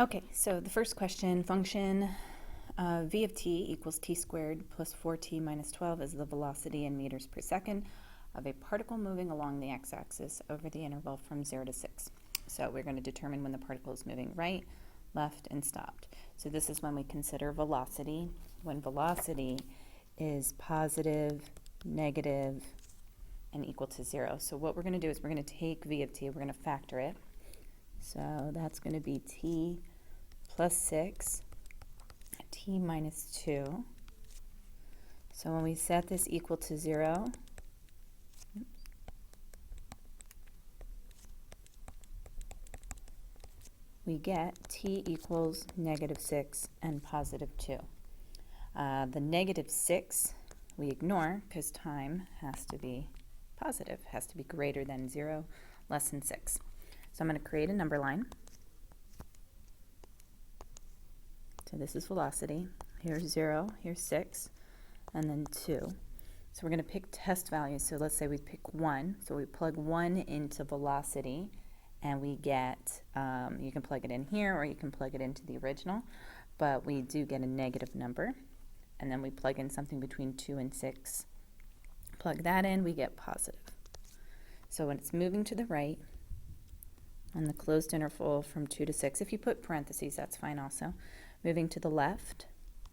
Okay, so the first question, function v of t equals t squared plus 4t minus 12 is the velocity in meters per second of a particle moving along the x-axis over the interval from 0 to 6. So we're going to determine when the particle is moving right, left, and stopped. So this is when we consider velocity, when velocity is positive, negative, and equal to 0. So what we're going to do is we're going to take v of t, we're going to factor it. So that's going to be t plus 6, t minus 2. So when we set this equal to 0, we get t equals negative 6 and positive 2. The negative 6 we ignore because time has to be positive, has to be greater than 0, less than 6. So I'm going to create a number line. So this is velocity. Here's 0, here's 6, and then 2. So we're going to pick test values. So let's say we pick 1. So we plug 1 into velocity, and we get, you can plug it in here or you can plug it into the original, but we do get a negative number. And then we plug in something between 2 and 6. Plug that in, we get positive. So when it's moving to the right, on the closed interval from 2 to 6, if you put parentheses, that's fine also. Moving to the left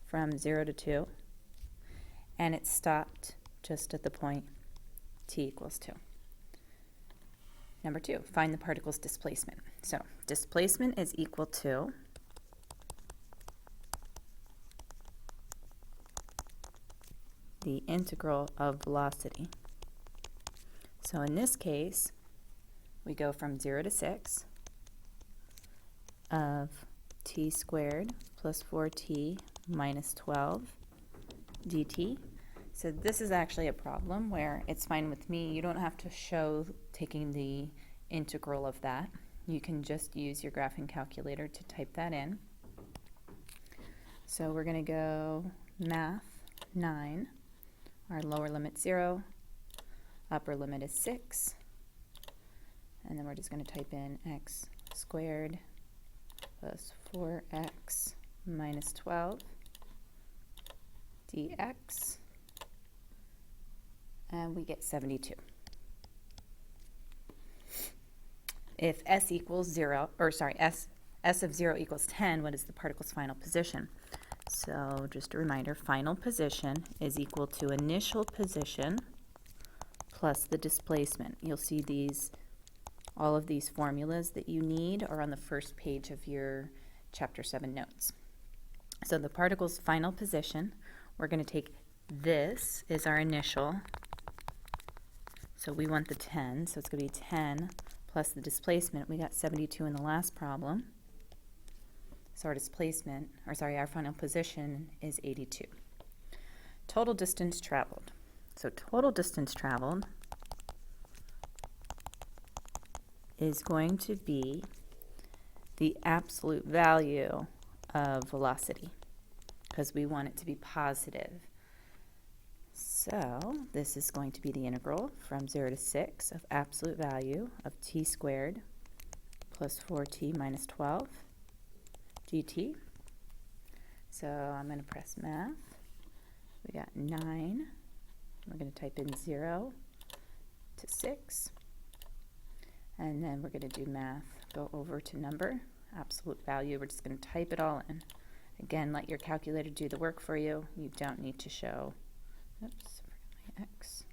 from 0 to 2, and it stopped just at the point t equals 2. Number 2, find the particle's displacement. So displacement is equal to the integral of velocity. So in this case, we go from 0 to 6 of t squared plus 4t minus 12 dt. So this is actually a problem where it's fine with me. You don't have to show taking the integral of that. You can just use your graphing calculator to type that in. So we're going to go math 9. Our lower limit 0, upper limit is 6. And then we're just going to type in x squared plus 4x minus 12 dx, and we get 72. If s equals 0, or sorry, s of 0 equals 10, what is the particle's final position? So just a reminder, final position is equal to initial position plus the displacement. You'll see these, all of these formulas that you need are on the first page of your Chapter 7 notes. So the particle's final position, we're going to take this is our initial. So we want the 10, so it's going to be 10 plus the displacement. We got 72 in the last problem. So our displacement, or sorry, our final position is 82. Total distance traveled. So total distance traveled is going to be the absolute value of velocity because we want it to be positive. So this is going to be the integral from 0 to 6 of absolute value of t squared plus 4t minus 12 dt. So I'm going to press math. We got 9. We're going to type in 0 to 6. And then we're going to do math, go over to number, absolute value. We're just going to type it all in. Again, let your calculator do the work for you. You don't need to show, oops, I forgot my x.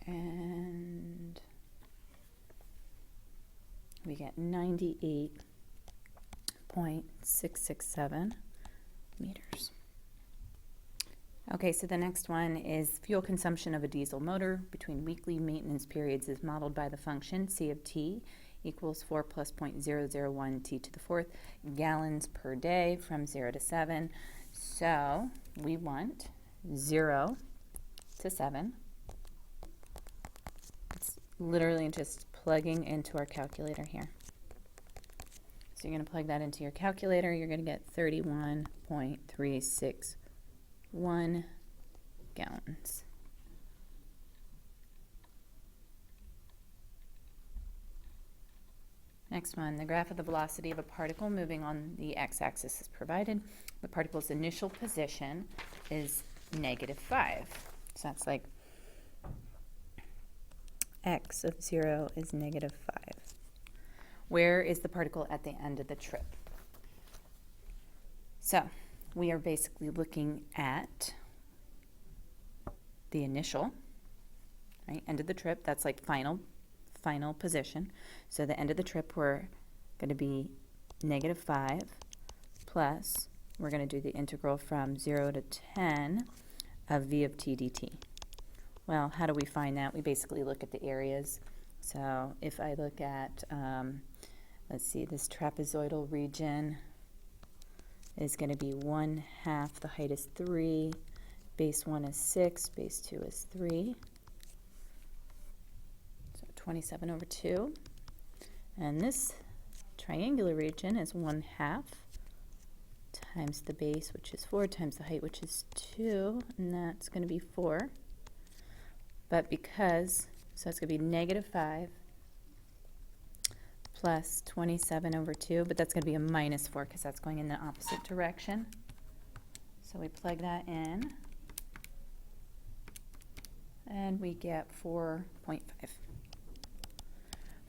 And we get 98.667 meters. Okay, so the next one is fuel consumption of a diesel motor between weekly maintenance periods is modeled by the function C of t equals 4 plus 0.001 t to the 4th gallons per day from 0 to 7. So we want 0 to 7. It's literally just plugging into our calculator here. So you're going to plug that into your calculator. You're going to get 31.361 gallons. Next one, the graph of the velocity of a particle moving on the x-axis is provided. The particle's initial position is -5. So that's like x of 0 is -5. Where is the particle at the end of the trip? So we are basically looking at the initial, right, end of the trip. That's like final position. So the end of the trip, we're going to be -5 plus, we're going to do the integral from 0 to 10 of v of t dt. Well, how do we find that? We basically look at the areas. So if I look at, let's see, this trapezoidal region is going to be 1/2, the height is 3, base 1 is 6, base 2 is 3. 27 over 2, and this triangular region is 1/2 times the base, which is 4, times the height, which is 2, and that's going to be 4. But because, so it's going to be -5 plus 27 over 2, but that's going to be a -4 because that's going in the opposite direction. So we plug that in, and we get 4.5.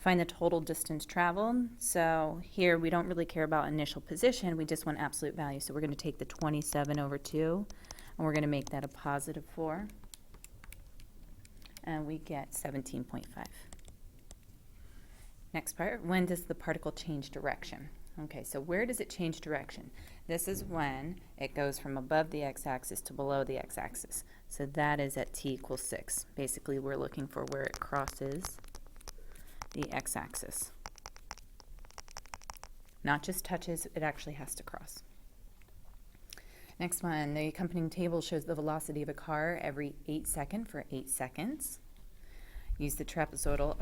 Find the total distance traveled. So here we don't really care about initial position, we just want absolute value. So we're going to take the 27 over 2 and we're going to make that a +4. And we get 17.5. Next part, when does the particle change direction? Okay, so where does it change direction? This is when it goes from above the x-axis to below the x-axis. So that is at t = 6. Basically, we're looking for where it crosses the x-axis. Not just touches, it actually has to cross. Next one, the accompanying table shows the velocity of a car every 8 seconds for 8 seconds. Use the trapezoidal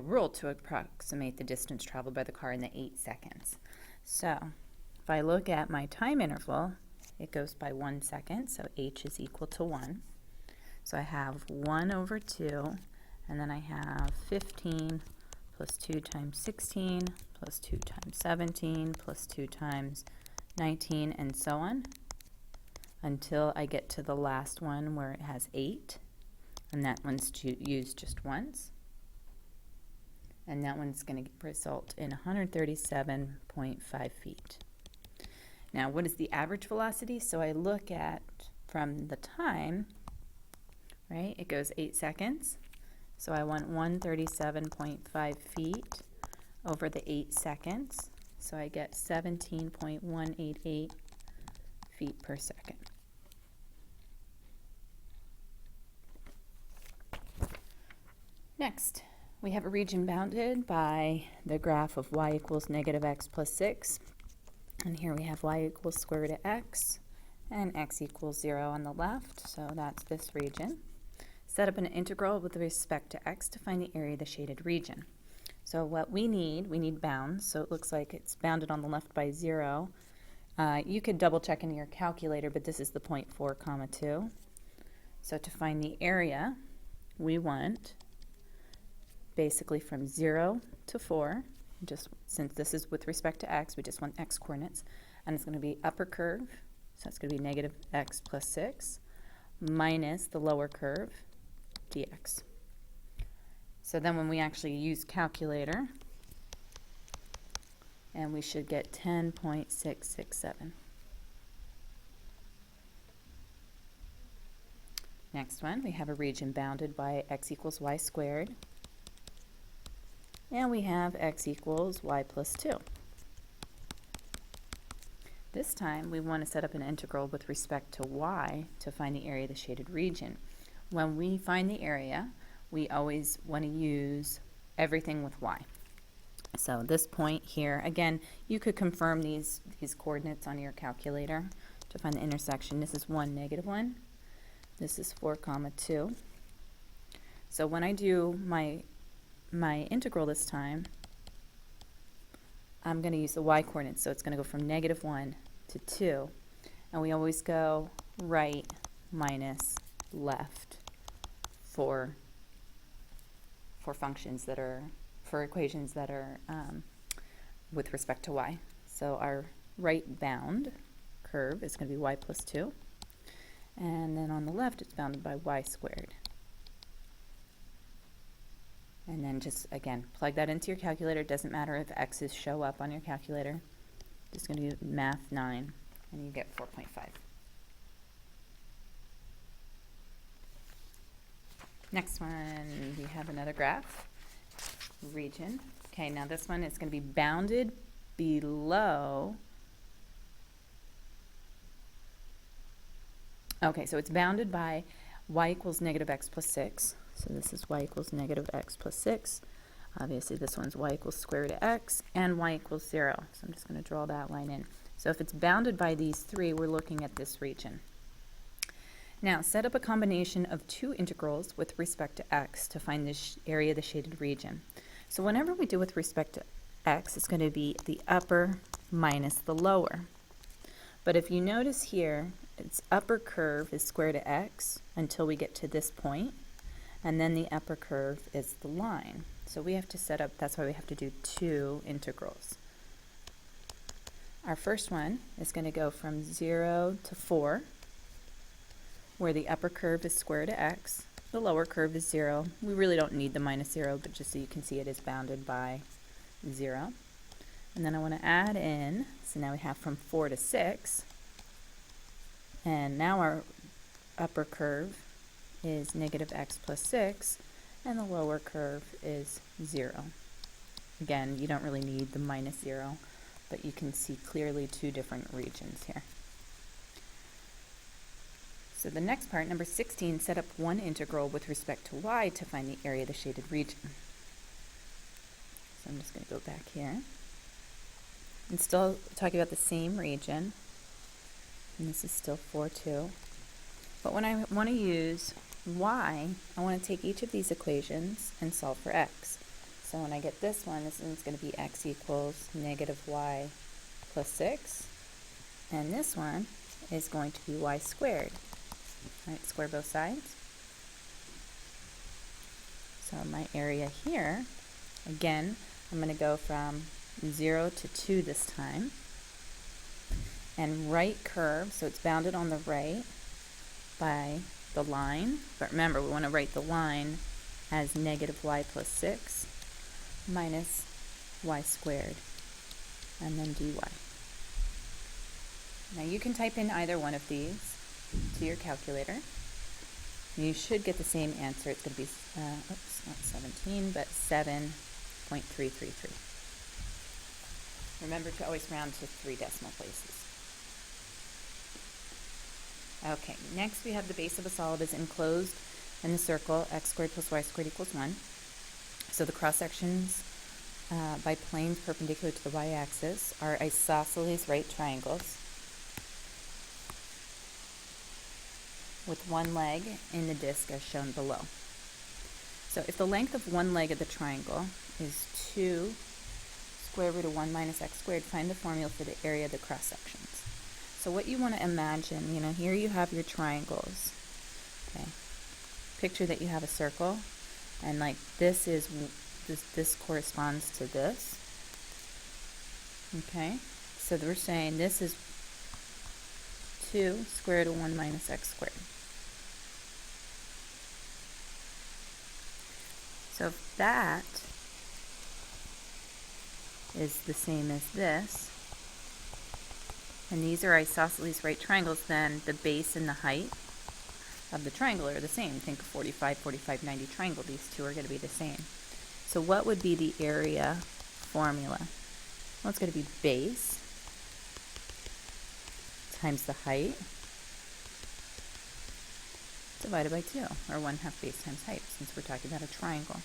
rule to approximate the distance traveled by the car in the 8 seconds. So if I look at my time interval, it goes by 1 second, so h is equal to 1. So I have 1 over 2, and then I have 15 plus 2 times 16 plus 2 times 17 plus 2 times 19, and so on, until I get to the last one where it has 8, and that one's used just once. And that one's going to result in 137.5 feet. Now, what is the average velocity? So I look at from the time, right? It goes 8 seconds. So I want 137.5 feet over the 8 seconds. So I get 17.188 feet per second. Next, we have a region bounded by the graph of y equals -x plus 6. And here we have y equals square root of x and x equals 0 on the left. So that's this region. Set up an integral with respect to x to find the area of the shaded region. So what we need bounds. So it looks like it's bounded on the left by 0. You could double check in your calculator, but this is the 0.4, 2. So to find the area, we want basically from 0 to 4, just since this is with respect to x, we just want x coordinates, and it's going to be upper curve, so it's going to be -x plus 6, minus the lower curve, dx. So then when we actually use calculator, and we should get 10.667. Next one, we have a region bounded by x equals y squared, and we have x equals y plus 2. This time we want to set up an integral with respect to y to find the area of the shaded region. When we find the area, we always want to use everything with y. So this point here, again, you could confirm these coordinates on your calculator to find the intersection. This is 1, -1. This is 4, 2. So when I do my integral this time, I'm going to use the y coordinates. So it's going to go from -1 to 2. And we always go right minus left for for functions that are, for equations that are with respect to y. So our right bound curve is going to be y plus 2. And then on the left, it's bounded by y squared. And then just, again, plug that into your calculator. It doesn't matter if x's show up on your calculator. Just going to do math 9, and you get 4.5. Next one, we have another graph, region. Okay, now this one is going to be bounded below. Okay, so it's bounded by y equals negative x plus 6. So this is y equals negative x plus 6. Obviously, this one's y equals square root of x, and y equals 0. So I'm just going to draw that line in. So if it's bounded by these three, we're looking at this region. Now, set up a combination of two integrals with respect to x to find the area of the shaded region. So whenever we do with respect to x, it's going to be the upper minus the lower. But if you notice here, its upper curve is square root of x until we get to this point, and then the upper curve is the line. So we have to set up, that's why we have to do two integrals. Our first one is going to go from 0 to 4, where the upper curve is square root of x, the lower curve is 0. We really don't need the minus 0, but just so you can see it is bounded by 0. And then I want to add in, so now we have from 4 to 6, and now our upper curve is negative x plus 6, and the lower curve is 0. Again, you don't really need the minus 0, but you can see clearly two different regions here. So the next part, number 16, set up one integral with respect to y to find the area of the shaded region. So I'm just going to go back here. I'm still talking about the same region, and this is still 4, 2. But when I want to use y, I want to take each of these equations and solve for x. So when I get this one's going to be x equals negative y plus 6, and this one is going to be y squared. Right, square both sides. So my area here, again, I'm going to go from 0 to 2 this time. And right curve, so it's bounded on the right by the line. But remember, we want to write the line as negative y plus 6 minus y squared, and then dy. Now you can type in either one of these to your calculator. You should get the same answer. It's going to be, oops, not 17, but 7.333. Remember to always round to 3 decimal places. Okay, next we have the base of a solid is enclosed in the circle x squared plus y squared equals 1. So the cross sections by planes perpendicular to the y-axis are isosceles right triangles with one leg in the disk as shown below. So if the length of one leg of the triangle is 2 square root of 1 minus x squared, find the formula for the area of the cross sections. So what you want to imagine, here you have your triangles. Okay. Picture that you have a circle, and like this corresponds to this. Okay. So we're saying this is 2 square root of 1 minus x squared. So if that is the same as this, and these are isosceles right triangles, then the base and the height of the triangle are the same. Think of 45, 45, 90 triangle. These two are going to be the same. So what would be the area formula? Well, it's going to be base times the height divided by 2, or 1/2 base times height, since we're talking about a triangle.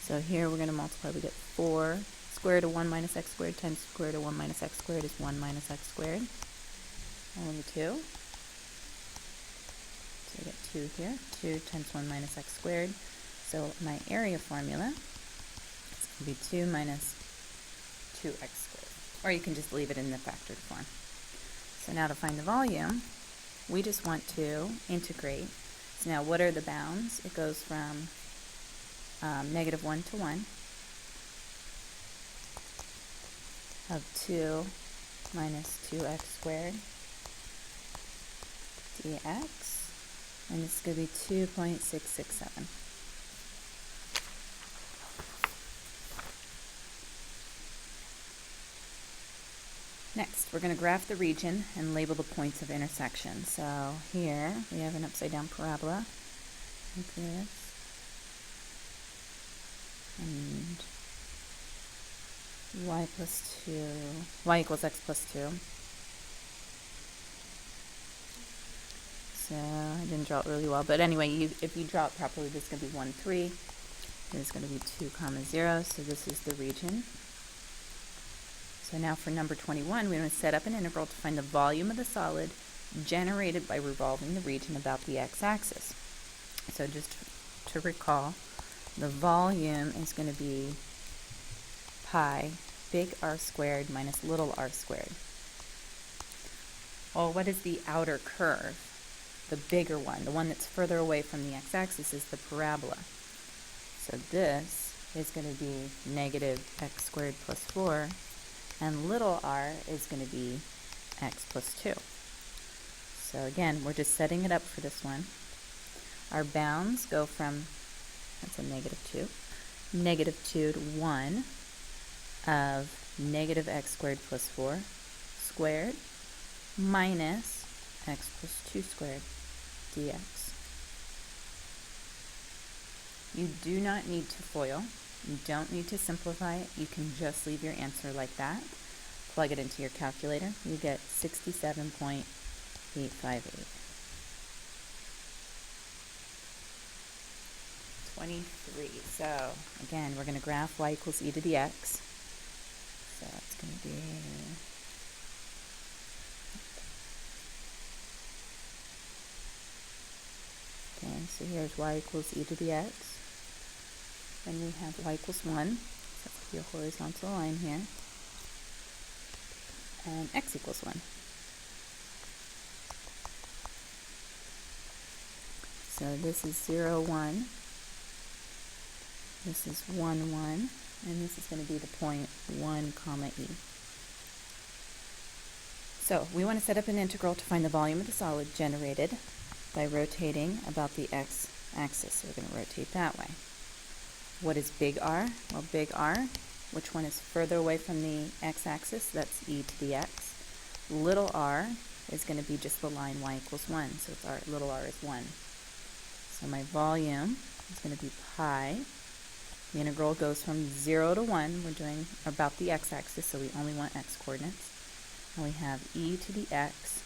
So here we're going to multiply. We get 4 square root of 1 minus x squared times square root of 1 minus x squared is 1 minus x squared. Only 2. So we get 2 here. 2 times 1 minus x squared. So my area formula is going to be 2 minus 2x squared. Or you can just leave it in the factored form. So now to find the volume, we just want to integrate. So now what are the bounds? It goes from negative 1 to 1 of 2 minus 2x squared dx, and this is going to be 2.667. Next, we're going to graph the region and label the points of intersection. So here we have an upside down parabola like this, and y equals x plus 2. So I didn't draw it really well, but anyway, if you draw it properly, this is going to be 1, 3. This is going to be 2, 0, so this is the region. So now for number 21, we're going to set up an integral to find the volume of the solid generated by revolving the region about the x-axis. So just to recall, the volume is going to be pi big R squared minus little r squared. Well, what is the outer curve? The bigger one, the one that's further away from the x-axis, is the parabola. So this is going to be negative x squared plus 4, and little r is going to be x plus 2. So again, we're just setting it up for this one. Our bounds go from, that's a negative 2 to 1 of negative x squared plus 4 squared minus x plus 2 squared dx. You do not need to FOIL. You don't need to simplify it. You can just leave your answer like that. Plug it into your calculator. You get 67.858. So again, we're going to graph y equals e to the x. So it's going to be so here's y equals e to the x. Then we have y equals 1. So that's your horizontal line here. And x equals 1. So this is 0, 1. This is 1, 1. And this is going to be the point 1, comma e. So we want to set up an integral to find the volume of the solid generated by rotating about the x-axis. So we're going to rotate that way. What is big R? Well, big R, which one is further away from the x-axis? That's e to the x. Little r is going to be just the line y equals 1. So it's r, little r is 1. So my volume is going to be pi. The integral goes from 0 to 1. We're doing about the x-axis, so we only want x coordinates. And we have e to the x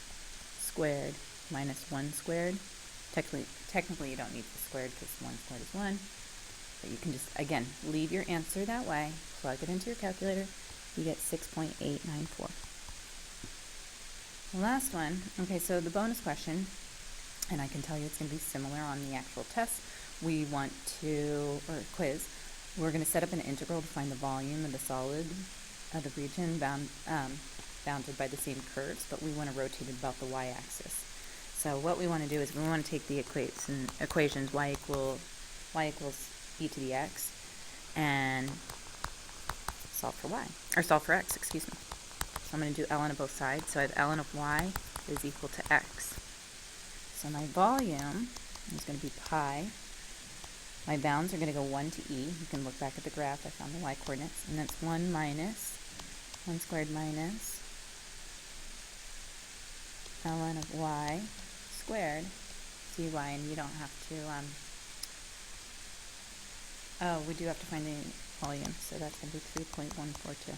squared minus 1 squared. Technically you don't need the squared because 1 squared is 1. But you can just, again, leave your answer that way, plug it into your calculator, you get 6.894. The last one, okay, so the bonus question, and I can tell you it's going to be similar on the actual test. We want to, or quiz, we're going to set up an integral to find the volume of the solid of the region bounded by the same curves, but we want to rotate it about the y-axis. So what we want to do is we want to take the equations y equals e to the x and solve for y, or solve for x, excuse me. So I'm going to do ln of both sides. So I have ln of y is equal to x. So my volume is going to be pi. My bounds are going to go 1 to e. You can look back at the graph. I found the y coordinates. And that's 1 squared minus ln of y squared dy, and you don't have to, oh, we do have to find the volume, so that's going to be 3.142.